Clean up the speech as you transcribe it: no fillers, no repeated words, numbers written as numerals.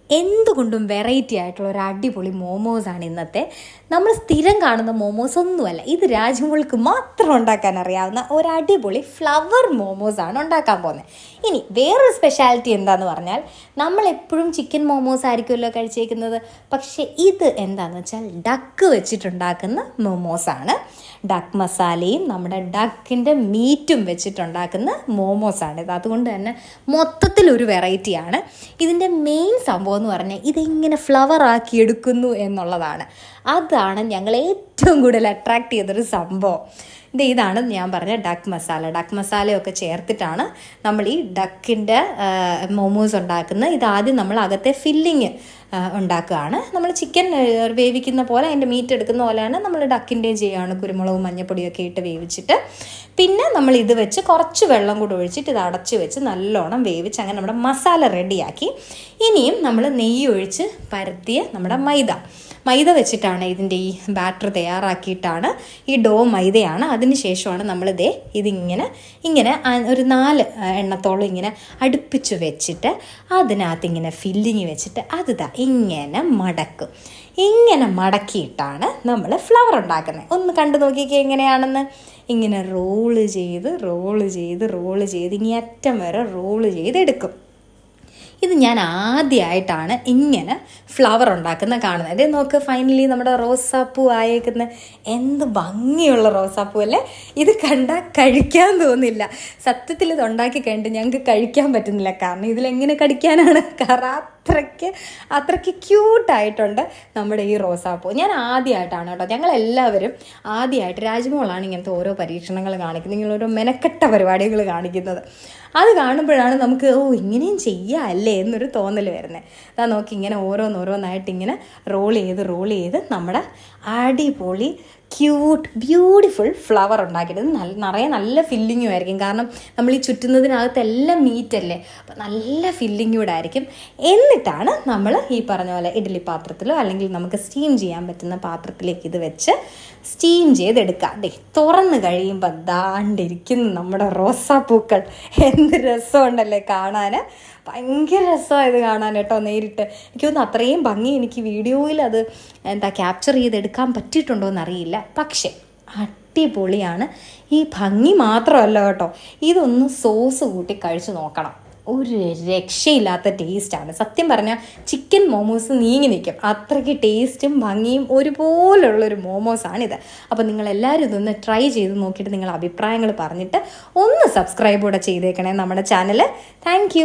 എന്തുകൊണ്ടും വെറൈറ്റി ആയിട്ടുള്ള ഒരു അടിപൊളി മോമോസാണ് ഇന്നത്തെ. നമ്മൾ സ്ഥിരം കാണുന്ന മോമോസ് ഒന്നുമല്ല, ഇത് രാജ്യങ്ങൾക്ക് മാത്രം ഉണ്ടാക്കാൻ അറിയാവുന്ന ഒരു അടിപൊളി ഫ്ലവർ മോമോസാണ് ഉണ്ടാക്കാൻ പോകുന്നത്. ഇനി വേറൊരു സ്പെഷ്യാലിറ്റി എന്താണെന്ന് പറഞ്ഞാൽ, നമ്മളെപ്പോഴും ചിക്കൻ മോമോസ് ആയിരിക്കുമല്ലോ കഴിച്ചേക്കുന്നത്, പക്ഷേ ഇത് എന്താണെന്ന് വെച്ചാൽ ഡക്ക് വെച്ചിട്ടുണ്ടാക്കുന്ന മോമോസാണ്. ഡക്ക് മസാലയും നമ്മുടെ ഡക്കിൻ്റെ മീറ്റും വെച്ചിട്ടുണ്ടാക്കുന്ന മോമോസാണിത്. അതുകൊണ്ട് തന്നെ മൊത്തത്തിലൊരു വെറൈറ്റിയാണ്. ഇതിൻ്റെ മെയിൻ സംഭവം എന്ന് പറഞ്ഞാൽ ഇതെങ്ങനെ ഫ്ലവർ ആക്കി എടുക്കുന്നു എന്നുള്ളതാണ്. അതാണ് ഞങ്ങൾ ഏറ്റവും കൂടുതൽ അട്രാക്റ്റ് ചെയ്തൊരു സംഭവം. ഇതാണ് ഞാൻ പറഞ്ഞ ഡക്ക് മസാല. ഡക്ക് മസാലയൊക്കെ ചേർത്തിട്ടാണ് നമ്മൾ ഈ ഡക്കിൻ്റെ മോമോസ് ഉണ്ടാക്കുന്നത്. ഇതാദ്യം നമ്മൾ അകത്തെ ഫില്ലിങ് ഉണ്ടാക്കുകയാണ്. നമ്മൾ ചിക്കൻ വേവിക്കുന്ന പോലെ, അതിൻ്റെ മീറ്റ് എടുക്കുന്ന പോലെയാണ് നമ്മൾ ഡക്കിൻ്റെയും ചെയ്യുകയാണ്. കുരുമുളകും മഞ്ഞപ്പൊടിയൊക്കെ ഇട്ട് വേവിച്ചിട്ട് പിന്നെ നമ്മൾ ഇത് വെച്ച് കുറച്ച് വെള്ളം കൂടി ഒഴിച്ചിട്ട് ഇത് അടച്ച് വെച്ച് നല്ലോണം വേവിച്ച് അങ്ങനെ നമ്മുടെ മസാല റെഡിയാക്കി. ഇനിയും നമ്മൾ നെയ്യ് ഒഴിച്ച് പരത്തിയ നമ്മുടെ മൈദ വെച്ചിട്ടാണ് ഇതിൻ്റെ ഈ ബാറ്റർ തയ്യാറാക്കിയിട്ടാണ്. ഈ ഡോ മൈദയാണ്. അതിന് ശേഷമാണ് ഇതിങ്ങനെ ഒരു 4 എണ്ണത്തോളം ഇങ്ങനെ അടുപ്പിച്ച് വെച്ചിട്ട് അതിനകത്ത് ഇങ്ങനെ ഫില്ലിങ് വെച്ചിട്ട് ഇങ്ങനെ മടക്കും. ഇങ്ങനെ മടക്കിയിട്ടാണ് നമ്മൾ ഫ്ലവർ ഉണ്ടാക്കുന്നത്. ഒന്ന് കണ്ടു നോക്കിക്കേ എങ്ങനെയാണെന്ന്. ഇങ്ങനെ റോള് ചെയ്ത് ഇനി അറ്റം വരെ റോള് ചെയ്തെടുക്കും. ഇത് ഞാൻ ആദ്യമായിട്ടാണ് ഇങ്ങനെ ഫ്ലവർ ഉണ്ടാക്കുന്ന കാണുന്നത്. അതേ നോക്ക്, ഫൈനലി നമ്മുടെ റോസാപ്പൂ ആയേക്കുന്ന എന്ത് ഭംഗിയുള്ള റോസാപ്പൂ അല്ലേ. ഇത് കണ്ടാൽ കഴിക്കാൻ തോന്നില്ല. സത്യത്തിൽ ഇത് ഉണ്ടാക്കി കഴിഞ്ഞിട്ട് ഞങ്ങൾക്ക് കഴിക്കാൻ പറ്റുന്നില്ല. കാരണം ഇതിലെങ്ങനെ കടിക്കാനാണ്? കാരണം അത്രയ്ക്ക് ക്യൂട്ടായിട്ടുണ്ട് നമ്മുടെ ഈ റോസാപ്പൂ. ഞാൻ ആദ്യമായിട്ടാണ് കേട്ടോ, ഞങ്ങളെല്ലാവരും ആദ്യമായിട്ട്, രാജ്മോളാണ് ഇങ്ങനത്തെ ഓരോ പരീക്ഷണങ്ങൾ കാണിക്കുന്നത്, ഇങ്ങനെ ഓരോ മെനക്കെട്ട പരിപാടികൾ കാണിക്കുന്നത്. അത് കാണുമ്പോഴാണ് നമുക്ക് ഇങ്ങനെയും ചെയ്യാം അല്ലേ എന്നൊരു തോന്നൽ വരുന്നത്. അതാ നോക്കി, ഇങ്ങനെ ഓരോന്നായിട്ട് ഇങ്ങനെ റോൾ ചെയ്ത് നമ്മുടെ അടിപൊളി ക്യൂട്ട് ബ്യൂട്ടിഫുൾ ഫ്ലവർ ഉണ്ടാക്കിയിട്ട് നിറയെ നല്ല ഫില്ലിങ്ങും ആയിരിക്കും. കാരണം നമ്മൾ ഈ ചുറ്റുന്നതിനകത്ത് എല്ലാം മീറ്റല്ലേ, അപ്പം നല്ല ഫില്ലിങ്ങും കൂടെ ആയിരിക്കും. എന്നിട്ടാണ് നമ്മൾ ഈ പറഞ്ഞ പോലെ ഇഡ്ഡലി പാത്രത്തിലോ അല്ലെങ്കിൽ നമുക്ക് സ്റ്റീം ചെയ്യാൻ പറ്റുന്ന പാത്രത്തിലേക്ക് ഇത് വെച്ച് സ്റ്റീം ചെയ്തെടുക്കാം. തുറന്ന് കഴിയുമ്പോൾ ദാണ്ടിരിക്കുന്നു നമ്മുടെ റോസാപ്പൂക്കൾ. എന്ത് രസമുണ്ടല്ലേ കാണാൻ. ഭയങ്കര രസമാണ് ഇത് കാണാൻ കേട്ടോ. നേരിട്ട് എനിക്ക് തോന്നുന്നു അത്രയും ഭംഗി എനിക്ക് വീഡിയോയിൽ അത് ക്യാപ്ചർ ചെയ്തെടുക്കാൻ പറ്റിയിട്ടുണ്ടോ എന്നറിയില്ല. പക്ഷേ അടിപൊളിയാണ്. ഈ ഭംഗി മാത്രമല്ല കേട്ടോ, ഇതൊന്ന് സോസ് കൂട്ടി കഴിച്ച് നോക്കണം. ഒരു രക്ഷയില്ലാത്ത ടേസ്റ്റാണ്. സത്യം പറഞ്ഞാൽ ചിക്കൻ മോമോസ് നീങ്ങി നിൽക്കും. അത്രയ്ക്ക് ടേസ്റ്റും ഭംഗിയും ഒരുപോലുള്ളൊരു മോമോസാണിത്. അപ്പോൾ നിങ്ങളെല്ലാവരും ഇതൊന്ന് ട്രൈ ചെയ്ത് നോക്കിയിട്ട് നിങ്ങളുടെ അഭിപ്രായങ്ങൾ പറഞ്ഞിട്ട് ഒന്ന് സബ്സ്ക്രൈബ് കൂടെ ചെയ്തേക്കണേ നമ്മുടെ ചാനൽ. Thank you.